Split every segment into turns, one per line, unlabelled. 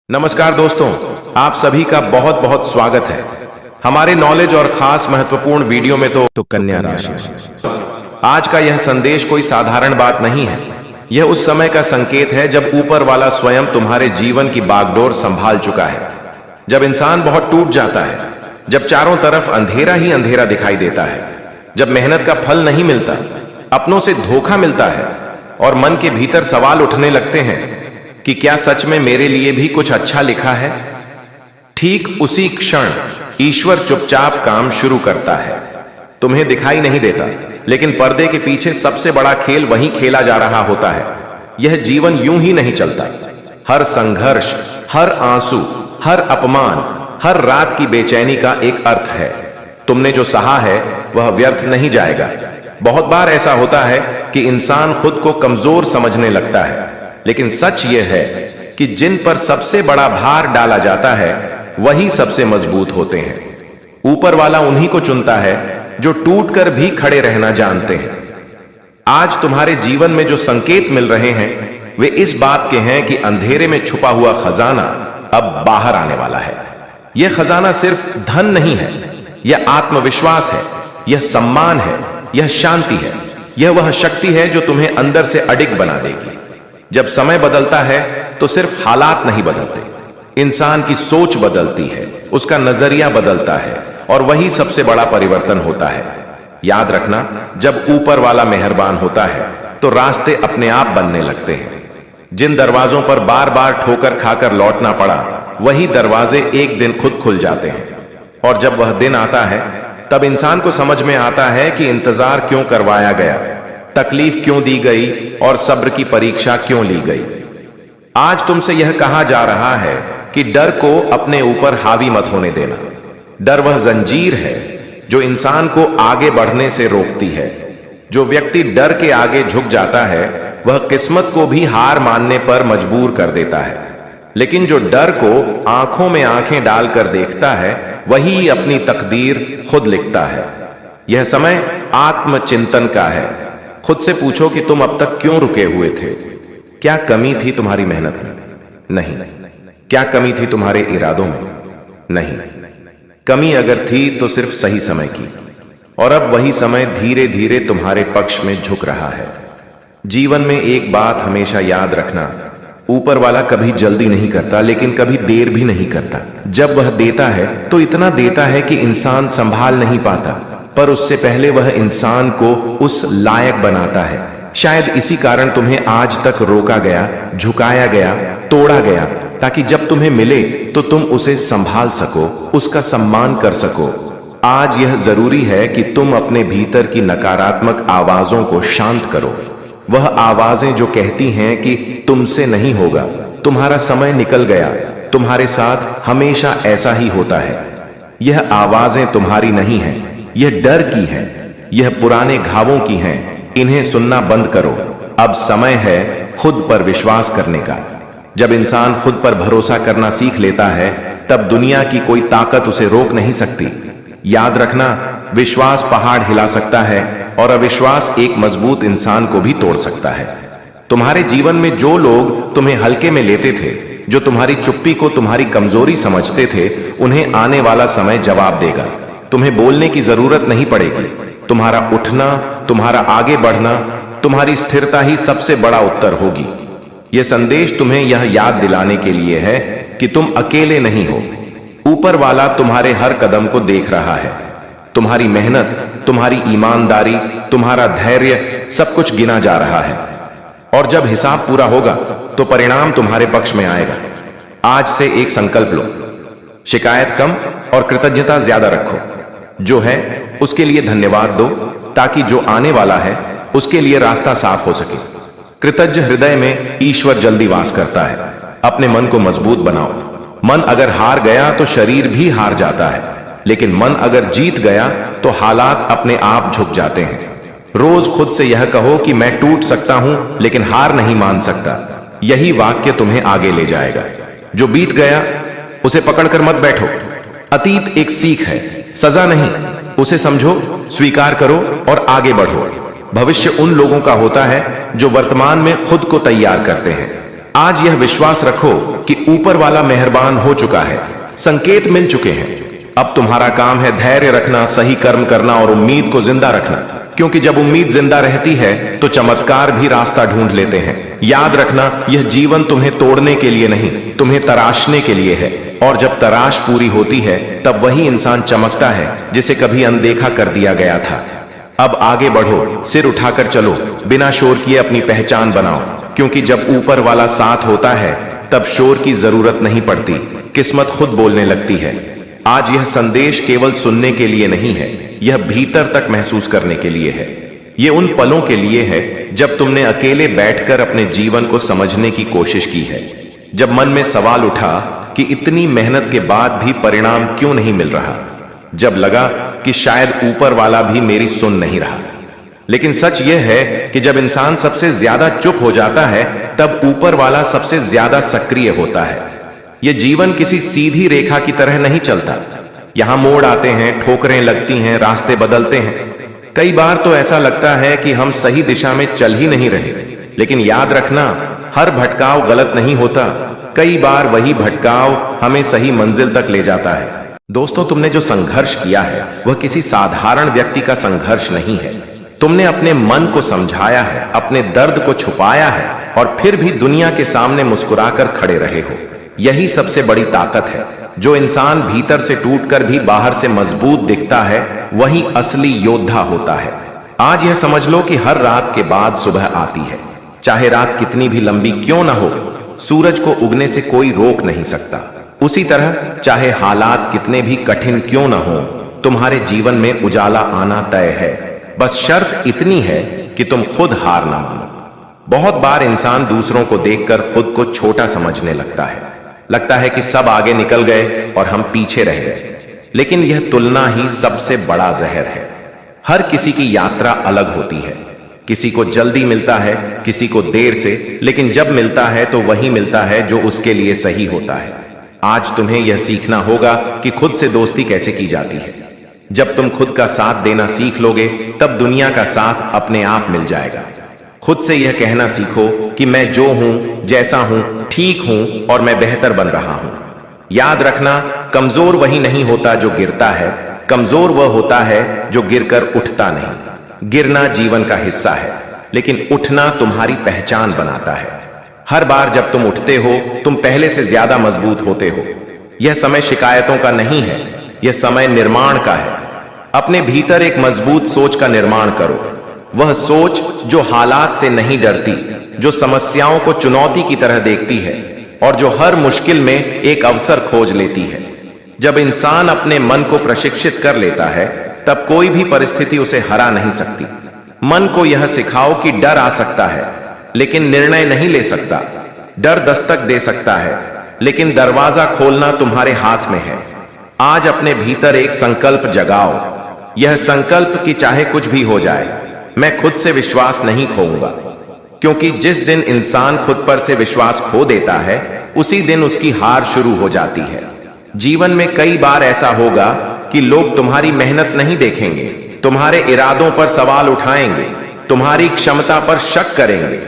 नमस्कार दोस्तों, आप सभी का बहुत बहुत स्वागत है हमारे नॉलेज और खास महत्वपूर्ण वीडियो में। तो कन्या राशि, आज का यह संदेश कोई साधारण बात नहीं है। यह उस समय का संकेत है जब ऊपर वाला स्वयं तुम्हारे जीवन की बागडोर संभाल चुका है, जब इंसान बहुत टूट जाता है, जब चारों तरफ अंधेरा ही अंधेरा दिखाई देता है, जब मेहनत का फल नहीं मिलता, अपनों से धोखा मिलता है और मन के भीतर सवाल उठने लगते हैं कि क्या सच में मेरे लिए भी कुछ अच्छा लिखा है। ठीक उसी क्षण ईश्वर चुपचाप काम शुरू करता है। तुम्हें दिखाई नहीं देता, लेकिन पर्दे के पीछे सबसे बड़ा खेल वहीं खेला जा रहा होता है। यह जीवन यूं ही नहीं चलता। हर संघर्ष, हर आंसू, हर अपमान, हर रात की बेचैनी का एक अर्थ है। तुमने जो सहा है वह व्यर्थ नहीं जाएगा। बहुत बार ऐसा होता है कि इंसान खुद को कमजोर समझने लगता है, लेकिन सच यह है कि जिन पर सबसे बड़ा भार डाला जाता है वही सबसे मजबूत होते हैं। ऊपर वाला उन्हीं को चुनता है जो टूटकर भी खड़े रहना जानते हैं। आज तुम्हारे जीवन में जो संकेत मिल रहे हैं वे इस बात के हैं कि अंधेरे में छुपा हुआ खजाना अब बाहर आने वाला है। यह खजाना सिर्फ धन नहीं है, यह आत्मविश्वास है, यह सम्मान है, यह शांति है, यह वह शक्ति है जो तुम्हें अंदर से अडिग बना देगी। जब समय बदलता है तो सिर्फ हालात नहीं बदलते, इंसान की सोच बदलती है, उसका नजरिया बदलता है और वही सबसे बड़ा परिवर्तन होता है। याद रखना, जब ऊपर वाला मेहरबान होता है तो रास्ते अपने आप बनने लगते हैं। जिन दरवाजों पर बार बार ठोकर खाकर लौटना पड़ा वही दरवाजे एक दिन खुद खुल जाते हैं। और जब वह दिन आता है तब इंसान को समझ में आता है कि इंतजार क्यों करवाया गया, तकलीफ क्यों दी गई और सब्र की परीक्षा क्यों ली गई। आज तुमसे यह कहा जा रहा है कि डर को अपने ऊपर हावी मत होने देना। डर वह जंजीर है जो इंसान को आगे बढ़ने से रोकती है। जो व्यक्ति डर के आगे झुक जाता है वह किस्मत को भी हार मानने पर मजबूर कर देता है, लेकिन जो डर को आंखों में आंखें डालकर देखता है वही अपनी तकदीर खुद लिखता है। यह समय आत्मचिंतन का है। खुद से पूछो कि तुम अब तक क्यों रुके हुए थे। क्या कमी थी तुम्हारी मेहनत में? नहीं। क्या कमी थी तुम्हारे इरादों में? नहीं। कमी अगर थी तो सिर्फ सही समय की, और अब वही समय धीरे धीरे तुम्हारे पक्ष में झुक रहा है। जीवन में एक बात हमेशा याद रखना, ऊपर वाला कभी जल्दी नहीं करता, लेकिन कभी देर भी नहीं करता। जब वह देता है तो इतना देता है कि इंसान संभाल नहीं पाता, पर उससे पहले वह इंसान को उस लायक बनाता है। शायद इसी कारण तुम्हें आज तक रोका गया, झुकाया गया, तोड़ा गया, ताकि जब तुम्हें मिले तो तुम उसे संभाल सको, उसका सम्मान कर सको। आज यह जरूरी है कि तुम अपने भीतर की नकारात्मक आवाजों को शांत करो। वह आवाजें जो कहती हैं कि तुमसे नहीं होगा, तुम्हारा समय निकल गया, तुम्हारे साथ हमेशा ऐसा ही होता है। यह आवाजें तुम्हारी नहीं हैं, यह डर की है, यह पुराने घावों की हैं। इन्हें सुनना बंद करो। अब समय है खुद पर विश्वास करने का। जब इंसान खुद पर भरोसा करना सीख लेता है तब दुनिया की कोई ताकत उसे रोक नहीं सकती। याद रखना, विश्वास पहाड़ हिला सकता है और अविश्वास एक मजबूत इंसान को भी तोड़ सकता है। तुम्हारे जीवन में जो लोग तुम्हें हल्के में लेते थे, जो तुम्हारी चुप्पी को तुम्हारी कमजोरी समझते थे, उन्हें आने वाला समय जवाब देगा। तुम्हें बोलने की जरूरत नहीं पड़ेगी। तुम्हारा उठना, तुम्हारा आगे बढ़ना, तुम्हारी स्थिरता ही सबसे बड़ा उत्तर होगी। यह संदेश तुम्हें यह याद दिलाने के लिए है कि तुम अकेले नहीं हो। ऊपर वाला तुम्हारे हर कदम को देख रहा है। तुम्हारी मेहनत, तुम्हारी ईमानदारी, तुम्हारा धैर्य, सब कुछ गिना जा रहा है। और जब हिसाब पूरा होगा तो परिणाम तुम्हारे पक्ष में आएगा। आज से एक संकल्प लो, शिकायत कम और कृतज्ञता ज्यादा रखो। जो है उसके लिए धन्यवाद दो, ताकि जो आने वाला है उसके लिए रास्ता साफ हो सके। कृतज्ञ हृदय में ईश्वर जल्दी वास करता है। अपने मन को मजबूत बनाओ। मन अगर हार गया तो शरीर भी हार जाता है, लेकिन मन अगर जीत गया तो हालात अपने आप झुक जाते हैं। रोज खुद से यह कहो कि मैं टूट सकता हूं लेकिन हार नहीं मान सकता। यही वाक्य तुम्हें आगे ले जाएगा। जो बीत गया उसे पकड़कर मत बैठो। अतीत एक सीख है, सजा नहीं। उसे समझो, स्वीकार करो और आगे बढ़ो। भविष्य उन लोगों का होता है जो वर्तमान में खुद को तैयार करते हैं। आज यह विश्वास रखो कि ऊपर वाला मेहरबान हो चुका है, संकेत मिल चुके हैं। अब तुम्हारा काम है धैर्य रखना, सही कर्म करना और उम्मीद को जिंदा रखना, क्योंकि जब उम्मीद जिंदा रहती है तो चमत्कार भी रास्ता ढूंढ लेते हैं। याद रखना, यह जीवन तुम्हें तोड़ने के लिए नहीं, तुम्हें तराशने के लिए है। और जब तराश पूरी होती है तब वही इंसान चमकता है जिसे कभी अनदेखा कर दिया गया था। अब आगे बढ़ो, सिर उठाकर चलो, बिना शोर किए अपनी पहचान बनाओ, क्योंकि जब ऊपर वाला साथ होता है तब शोर की जरूरत नहीं पड़ती, किस्मत खुद बोलने लगती है। आज यह संदेश केवल सुनने के लिए नहीं है, यह भीतर तक महसूस करने के लिए है। यह उन पलों के लिए है जब तुमने अकेले बैठकर अपने जीवन को समझने की कोशिश की है, जब मन में सवाल उठा कि इतनी मेहनत के बाद भी परिणाम क्यों नहीं मिल रहा, जब लगा कि शायद ऊपर वाला भी मेरी सुन नहीं रहा। लेकिन सच यह है कि जब इंसान सबसे ज्यादा चुप हो जाता है तब ऊपर वाला सबसे ज्यादा सक्रिय होता है। यह जीवन किसी सीधी रेखा की तरह नहीं चलता, यहां मोड़ आते हैं, ठोकरें लगती हैं, रास्ते बदलते हैं। कई बार तो ऐसा लगता है कि हम सही दिशा में चल ही नहीं रहे। लेकिन याद रखना, हर भटकाव गलत नहीं होता, कई बार वही भटकाव हमें सही मंजिल तक ले जाता है। दोस्तों, तुमने जो संघर्ष किया है वह किसी साधारण व्यक्ति का संघर्ष नहीं है। तुमने अपने मन को समझाया है, अपने दर्द को छुपाया है और फिर भी दुनिया के सामने मुस्कुराकर खड़े रहे हो। यही सबसे बड़ी ताकत है। जो इंसान भीतर से टूटकर भी बाहर से मजबूत दिखता है वही असली योद्धा होता है। आज यह समझ लो कि हर रात के बाद सुबह आती है, चाहे रात कितनी भी लंबी क्यों ना हो। सूरज को उगने से कोई रोक नहीं सकता। उसी तरह चाहे हालात कितने भी कठिन क्यों ना हो, तुम्हारे जीवन में उजाला आना तय है। बस शर्त इतनी है कि तुम खुद हार ना मानो। बहुत बार इंसान दूसरों को देखकर खुद को छोटा समझने लगता है कि सब आगे निकल गए और हम पीछे रह गए। लेकिन यह तुलना ही सबसे बड़ा जहर है। हर किसी की यात्रा अलग होती है, किसी को जल्दी मिलता है, किसी को देर से, लेकिन जब मिलता है तो वही मिलता है जो उसके लिए सही होता है। आज तुम्हें यह सीखना होगा कि खुद से दोस्ती कैसे की जाती है। जब तुम खुद का साथ देना सीख लोगे तब दुनिया का साथ अपने आप मिल जाएगा। खुद से यह कहना सीखो कि मैं जो हूं, जैसा हूं, ठीक हूं और मैं बेहतर बन रहा हूं। याद रखना, कमजोर वही नहीं होता जो गिरता है, कमजोर वह होता है जो गिरकर उठता नहीं। गिरना जीवन का हिस्सा है, लेकिन उठना तुम्हारी पहचान बनाता है। हर बार जब तुम उठते हो तुम पहले से ज्यादा मजबूत होते हो। यह समय शिकायतों का नहीं है, यह समय निर्माण का है। अपने भीतर एक मजबूत सोच का निर्माण करो, वह सोच जो हालात से नहीं डरती, जो समस्याओं को चुनौती की तरह देखती है और जो हर मुश्किल में एक अवसर खोज लेती है। जब इंसान अपने मन को प्रशिक्षित कर लेता है तब कोई भी परिस्थिति उसे हरा नहीं सकती। मन को यह सिखाओ कि डर आ सकता है लेकिन निर्णय नहीं ले सकता। डर दस्तक दे सकता है लेकिन दरवाजा खोलना तुम्हारे हाथ में है। आज अपने भीतर एक संकल्प जगाओ, यह संकल्प कि चाहे कुछ भी हो जाए मैं खुद से विश्वास नहीं खोऊंगा, क्योंकि जिस दिन इंसान खुद पर से विश्वास खो देता है उसी दिन उसकी हार शुरू हो जाती है। जीवन में कई बार ऐसा होगा कि लोग तुम्हारी मेहनत नहीं देखेंगे, तुम्हारे इरादों पर सवाल उठाएंगे, तुम्हारी क्षमता पर शक करेंगे।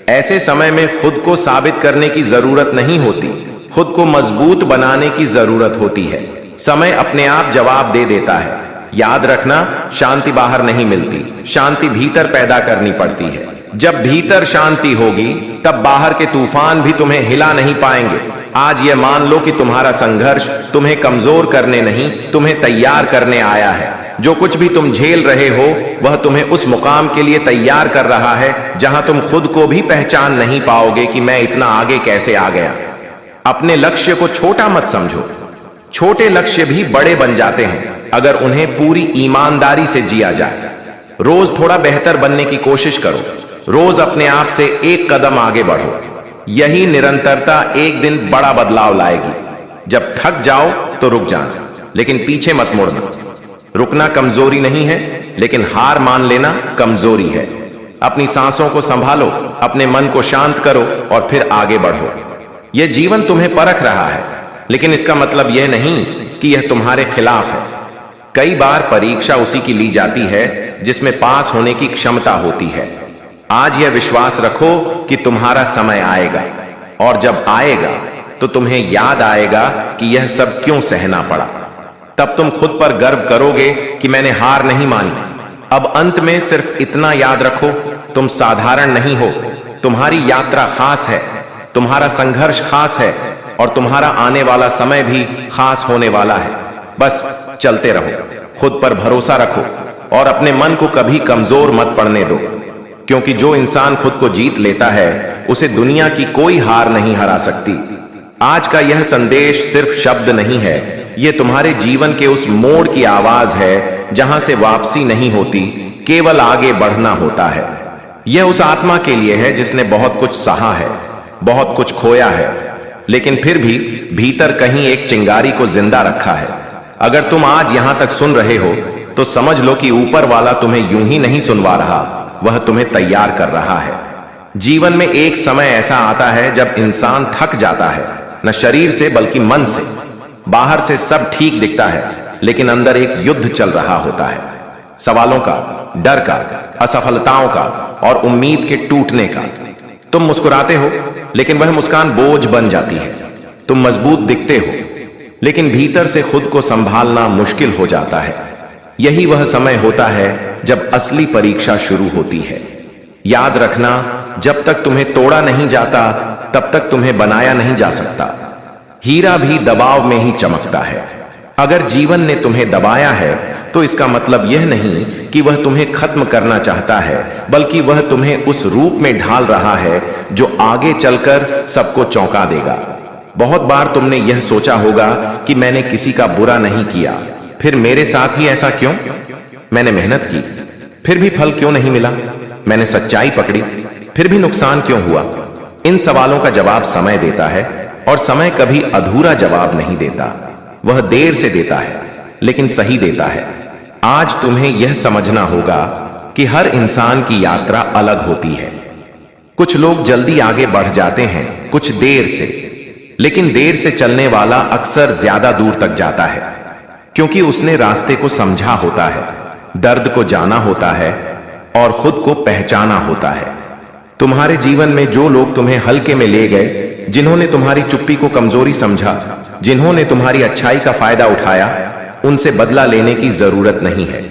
ऐसे समय में खुद को साबित करने की जरूरत नहीं होती, खुद को मजबूत बनाने की जरूरत होती है। समय अपने आप जवाब दे देता है। याद रखना, शांति बाहर नहीं मिलती, शांति भीतर पैदा करनी पड़ती है। जब भीतर शांति होगी तब बाहर के तूफान भी तुम्हें हिला नहीं पाएंगे। आज यह मान लो कि तुम्हारा संघर्ष तुम्हें कमजोर करने नहीं, तुम्हें तैयार करने आया है। जो कुछ भी तुम झेल रहे हो वह तुम्हें उस मुकाम के लिए तैयार कर रहा है जहां तुम खुद को भी पहचान नहीं पाओगे कि मैं इतना आगे कैसे आ गया। अपने लक्ष्य को छोटा मत समझो, छोटे लक्ष्य भी बड़े बन जाते हैं अगर उन्हें पूरी ईमानदारी से जिया जाए। रोज थोड़ा बेहतर बनने की कोशिश करो, रोज अपने आप से एक कदम आगे बढ़ो। यही निरंतरता एक दिन बड़ा बदलाव लाएगी। जब थक जाओ तो रुक जाना, लेकिन पीछे मत मुड़ना। रुकना कमजोरी नहीं है, लेकिन हार मान लेना कमजोरी है। अपनी सांसों को संभालो, अपने मन को शांत करो और फिर आगे बढ़ो। यह जीवन तुम्हें परख रहा है, लेकिन इसका मतलब यह नहीं कि यह तुम्हारे खिलाफ है। कई बार परीक्षा उसी की ली जाती है जिसमें पास होने की क्षमता होती है। आज यह विश्वास रखो कि तुम्हारा समय आएगा। और जब आएगा तो तुम्हें याद आएगा कि यह सब क्यों सहना पड़ा। तब तुम खुद पर गर्व करोगे कि मैंने हार नहीं मानी। अब अंत में सिर्फ इतना याद रखो, तुम साधारण नहीं हो, तुम्हारी यात्रा खास है, तुम्हारा संघर्ष खास है और तुम्हारा आने वाला समय भी खास होने वाला है। बस चलते रहो, खुद पर भरोसा रखो और अपने मन को कभी कमजोर मत पड़ने दो, क्योंकि जो इंसान खुद को जीत लेता है उसे दुनिया की कोई हार नहीं हरा सकती। आज का यह संदेश सिर्फ शब्द नहीं है, यह तुम्हारे जीवन के उस मोड़ की आवाज है जहां से वापसी नहीं होती, केवल आगे बढ़ना होता है। यह उस आत्मा के लिए है जिसने बहुत कुछ सहा है, बहुत कुछ खोया है, लेकिन फिर भी भीतर कहीं एक चिंगारी को जिंदा रखा है। अगर तुम आज यहां तक सुन रहे हो तो समझ लो कि ऊपर वाला तुम्हें यूं ही नहीं सुनवा रहा, वह तुम्हें तैयार कर रहा है। जीवन में एक समय ऐसा आता है जब इंसान थक जाता है, न शरीर से बल्कि मन से। बाहर से सब ठीक दिखता है, लेकिन अंदर एक युद्ध चल रहा होता है, सवालों का, डर का, असफलताओं का और उम्मीद के टूटने का। तुम मुस्कुराते हो, लेकिन वह मुस्कान बोझ बन जाती है। तुम मजबूत दिखते हो, लेकिन भीतर से खुद को संभालना मुश्किल हो जाता है। यही वह समय होता है जब असली परीक्षा शुरू होती है। याद रखना, जब तक तुम्हें तोड़ा नहीं जाता तब तक तुम्हें बनाया नहीं जा सकता। हीरा भी दबाव में ही चमकता है। अगर जीवन ने तुम्हें दबाया है तो इसका मतलब यह नहीं कि वह तुम्हें खत्म करना चाहता है, बल्कि वह तुम्हें उस रूप में ढाल रहा है जो आगे चलकर सबको चौंका देगा। बहुत बार तुमने यह सोचा होगा कि मैंने किसी का बुरा नहीं किया, फिर मेरे साथ ही ऐसा क्यों? मैंने मेहनत की, फिर भी फल क्यों नहीं मिला? मैंने सच्चाई पकड़ी, फिर भी नुकसान क्यों हुआ? इन सवालों का जवाब समय देता है, और समय कभी अधूरा जवाब नहीं देता। वह देर से देता है, लेकिन सही देता है। आज तुम्हें यह समझना होगा कि हर इंसान की यात्रा अलग होती है। कुछ लोग जल्दी आगे बढ़ जाते हैं, कुछ देर से, लेकिन देर से चलने वाला अक्सर ज्यादा दूर तक जाता है, क्योंकि उसने रास्ते को समझा होता है, दर्द को जाना होता है और खुद को पहचाना होता है। तुम्हारे जीवन में जो लोग तुम्हें हल्के में ले गए, जिन्होंने तुम्हारी चुप्पी को कमजोरी समझा, जिन्होंने तुम्हारी अच्छाई का फायदा उठाया, उनसे बदला लेने की जरूरत नहीं है।